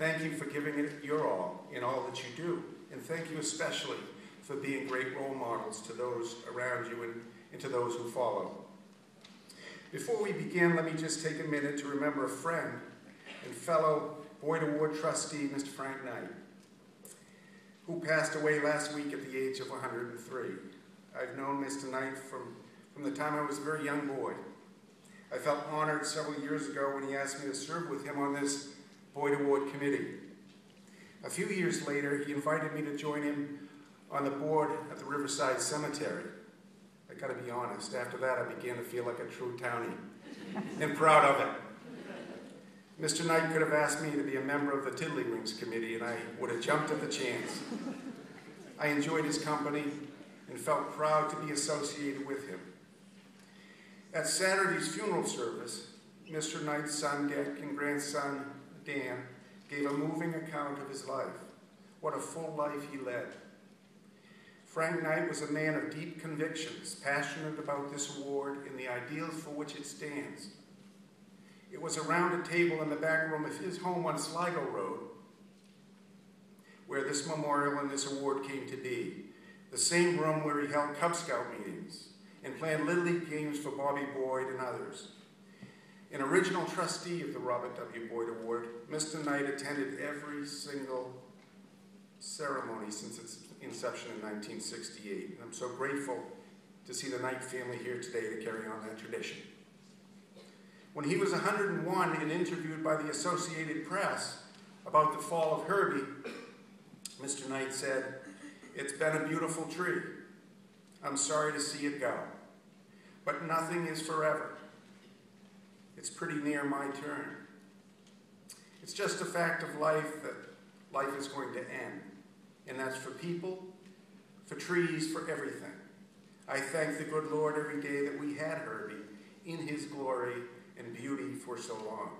Thank you for giving it your all in all that you do. And thank you especially for being great role models to those around you and to those who follow. Before we begin, let me just take a minute to remember a friend and fellow Boyd Award trustee, Mr. Frank Knight, who passed away last week at the age of 103. I've known Mr. Knight from the time I was a very young boy. I felt honored several years ago when he asked me to serve with him on this Boyd Award committee. A few years later, he invited me to join him on the board at the Riverside Cemetery. I gotta be honest, after that I began to feel like a true townie and proud of it. Mr. Knight could have asked me to be a member of the Tiddlywinks committee and I would have jumped at the chance. I enjoyed his company and felt proud to be associated with him. At Saturday's funeral service, Mr. Knight's son Dick and grandson Dan gave a moving account of his life. What a full life he led. Frank Knight was a man of deep convictions, passionate about this award and the ideals for which it stands. It was around a table in the back room of his home on Sligo Road where this memorial and this award came to be. The same room where he held Cub Scout meetings and planned Little League games for Bobby Boyd and others. An original trustee of the Robert W. Boyd Award, Mr. Knight attended every single ceremony since its inception in 1968. And I'm so grateful to see the Knight family here today to carry on that tradition. When he was 101 and interviewed by the Associated Press about the fall of Herbie, Mr. Knight said, "It's been a beautiful tree. I'm sorry to see it go, but nothing is forever. It's pretty near my turn. It's just a fact of life that life is going to end, and that's for people, for trees, for everything. I thank the good Lord every day that we had Herbie in his glory and beauty for so long.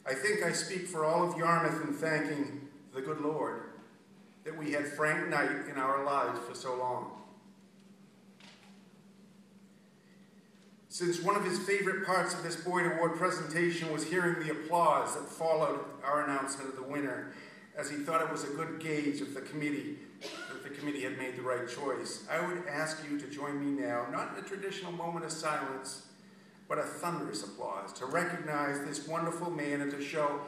I think I speak for all of Yarmouth in thanking the good Lord that we had Frank Knight in our lives for so long. Since one of his favorite parts of this Boyd Award presentation was hearing the applause that followed our announcement of the winner, as he thought it was a good gauge of that the committee had made the right choice, I would ask you to join me now, not in a traditional moment of silence, but a thunderous applause to recognize this wonderful man and to show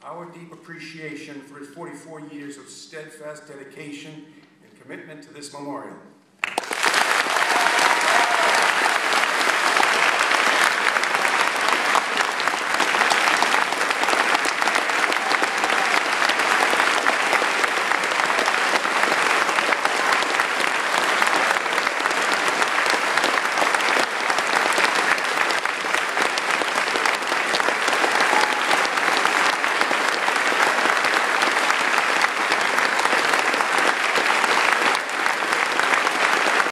our deep appreciation for his 44 years of steadfast dedication and commitment to this memorial.